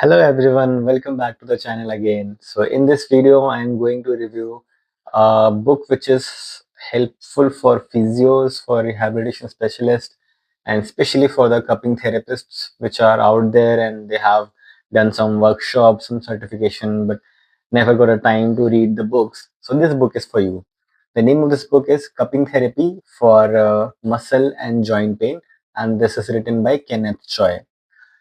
Hello everyone, welcome back to the channel again. So in this video, I am going to review a book which is helpful for physios, for rehabilitation specialists, and especially for the cupping therapists which are out there and they have done some workshops, some certification, but never got a time to read the books. So this book is for you. The name of this book is Cupping Therapy for Muscle and Joint Pain, and this is written by Kenneth Choi.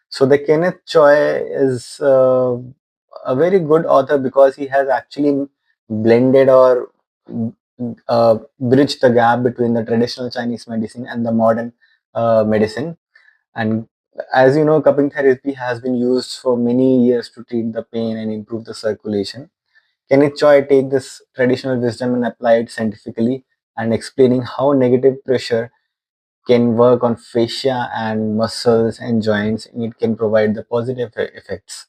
So the Kenneth Choi is a very good author because he has actually blended or bridged the gap between the traditional Chinese medicine and the modern medicine. And as you know, cupping therapy has been used for many years to treat the pain and improve the circulation. Kenneth Choi take this traditional wisdom and apply it scientifically and explaining how negative pressure can work on fascia and muscles and joints, and it can provide the positive effects.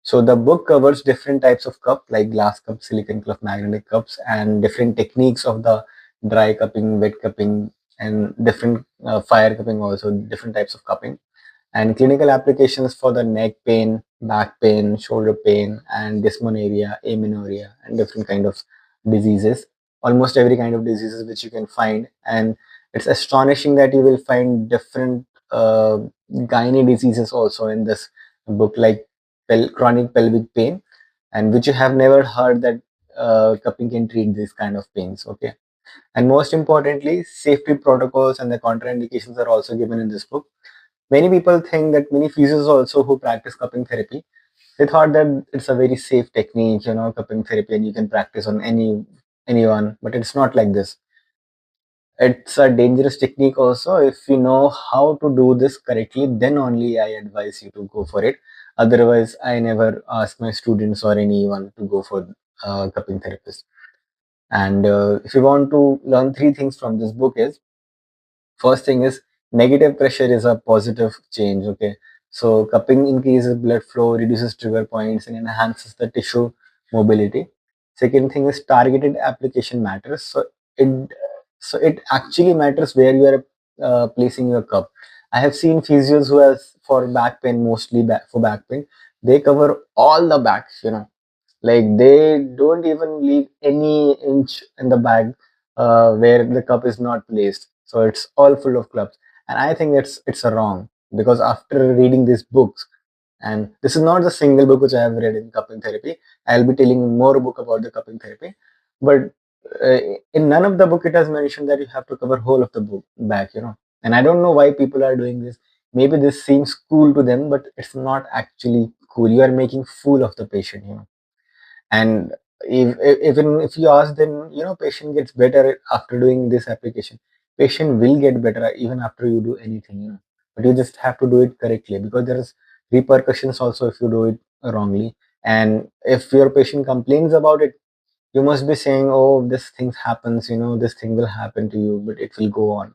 So the book covers different types of cup like glass cup, silicon cup, magnetic cups, and different techniques of the dry cupping, wet cupping, and different fire cupping, also different types of cupping, and clinical applications for the neck pain, back pain, shoulder pain, and dysmenorrhea, amenorrhea, and different kind of diseases. Almost every kind of diseases which you can find, and it's astonishing that you will find different gynae diseases also in this book, like chronic pelvic pain, and which you have never heard that cupping can treat these kind of pains. Okay, and most importantly, safety protocols and the contraindications are also given in this book. Many people think that many physios also who practice cupping therapy, they thought that it's a very safe technique, cupping therapy, and you can practice on anyone, but it's not like this. It's a dangerous technique also. If you know how to do this correctly, then only I advise you to go for it. Otherwise, I never ask my students or anyone to go for cupping therapist. And if you want to learn three things from this book is, first thing is, negative pressure is a positive change. Okay, so cupping increases blood flow, reduces trigger points, and enhances the tissue mobility. Second thing is, targeted application matters. So it actually matters where you are placing your cup. I have seen physios who has for back pain, mostly back for back pain, they cover all the backs. Like they don't even leave any inch in the bag where the cup is not placed. So it's all full of clubs, and I think it's a wrong, because after reading these books, and this is not the single book which I have read in cupping therapy. I'll be telling more book about the cupping therapy, but uh, in none of the book it has mentioned that you have to cover whole of the book back. And I don't know why people are doing this. Maybe this seems cool to them, but it's not actually cool. You are making fool of the patient. And even if you ask them, patient gets better after doing this application. Patient will get better even after you do anything. But you just have to do it correctly, because there is repercussions also if you do it wrongly. And if your patient complains about it, you must be saying, oh, this thing happens, this thing will happen to you, but it will go on,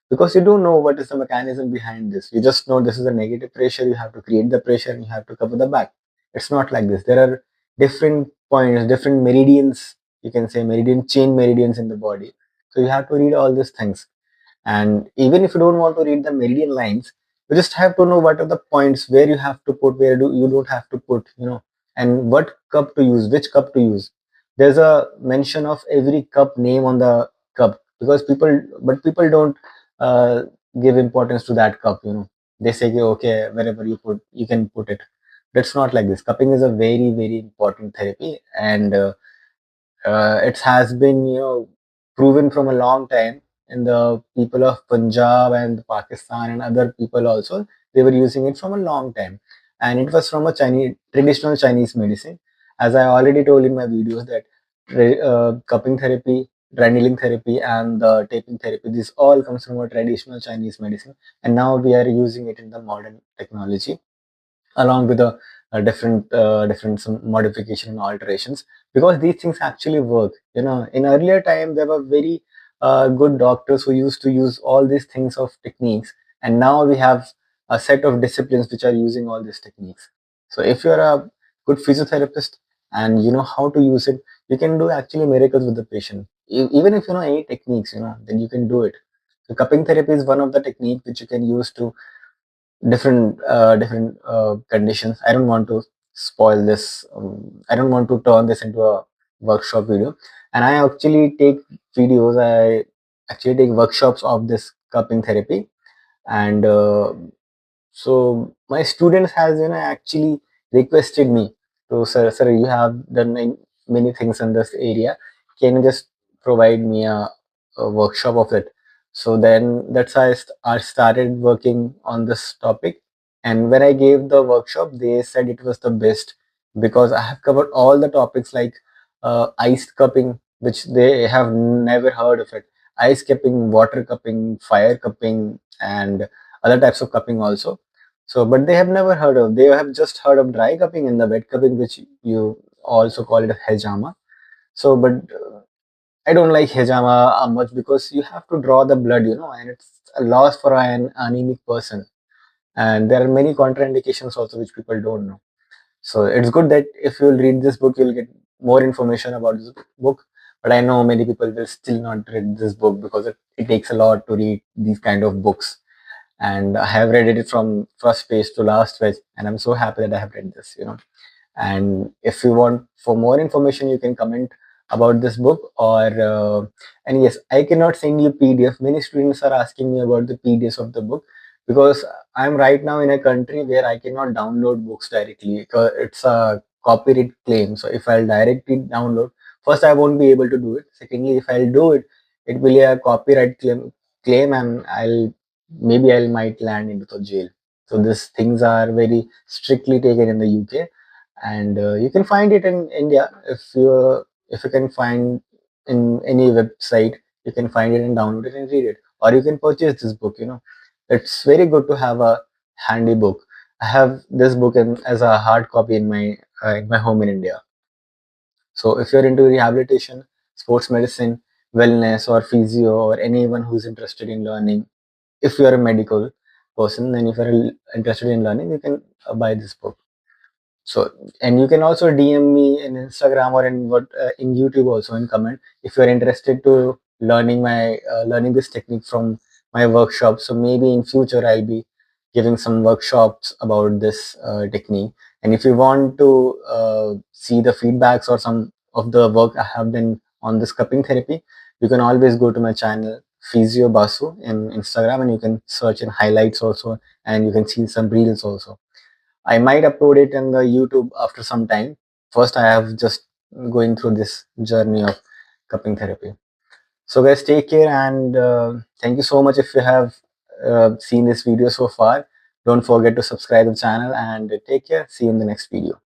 because you don't know what is the mechanism behind this. You just know this is a negative pressure, you have to create the pressure and you have to cover the back. It's not like this. There are different points, different meridians, you can say meridian chain meridians in the body. So you have to read all these things. And even if you don't want to read the meridian lines, you just have to know what are the points where you have to put, where do you don't have to put, and what cup to use, which cup to use. There's a mention of every cup name on the cup, because people don't uh, give importance to that cup. They say, okay, wherever you put, you can put it. That's not like this. Cupping is a very, very important therapy, and it has been proven from a long time. And the people of Punjab and Pakistan and other people also, they were using it from a long time, and it was from a Chinese traditional Chinese medicine. As I already told in my videos that cupping therapy, dry needling therapy, and the taping therapy, this all comes from a traditional Chinese medicine, and now we are using it in the modern technology, along with different some modification and alterations, because these things actually work. In earlier time there were very good doctors who used to use all these things of techniques, and now we have a set of disciplines which are using all these techniques. So if you're a good physiotherapist and you know how to use it, you can do actually miracles with the patient. Even if you know any techniques, then you can do it. So cupping therapy is one of the techniques which you can use to different conditions. I don't want to spoil this. I don't want to turn this into a workshop video. And I actually take videos. I actually take workshops of this cupping therapy, and so my students has actually requested me to, sir, you have done many things in this area. Can you just provide me a workshop of it? So then that's how I started working on this topic. And when I gave the workshop, they said it was the best because I have covered all the topics like ice cupping, which they have never heard of it. Ice cupping, water cupping, fire cupping, and other types of cupping also. So, but they have never heard of. They have just heard of dry cupping and the wet cupping, which you also call it hejama. So, but I don't like hejama much because you have to draw the blood, and it's a loss for an anemic person. And there are many contraindications also which people don't know. So it's good that if you'll read this book, you'll get more information about this book. But I know many people will still not read this book because it takes a lot to read these kind of books, and I have read it from first page to last page, and I'm so happy that I have read this. And if you want for more information, you can comment about this book, or and yes, I cannot send you PDF. Many students are asking me about the PDFs of the book because I'm right now in a country where I cannot download books directly because it's a copyright claim. So if I'll directly download, first I won't be able to do it. Secondly, if I'll do it, it will be a copyright claim, and I might land into the jail. So these things are very strictly taken in the UK, and you can find it in India. If you can find in any website, you can find it and download it and read it, or you can purchase this book. It's very good to have a handy book. I have this book as a hard copy in my home in India. So if you're into rehabilitation, sports medicine, wellness, or physio, or anyone who's interested in learning, if you're a medical person, then if you're interested in learning, you can buy this book. So, and you can also DM me in Instagram or in YouTube also, and comment if you're interested to learning this technique from my workshop. So maybe in future I'll be giving some workshops about this technique. And if you want to see the feedbacks or some of the work I have done on this cupping therapy, you can always go to my channel Physio Basu in Instagram, and you can search in highlights also, and you can see some reels also. I might upload it in the YouTube after some time. First, I have just going through this journey of cupping therapy. So, guys, take care, and thank you so much if you have seen this video so far. Don't forget to subscribe to the channel, and take care. See you in the next video.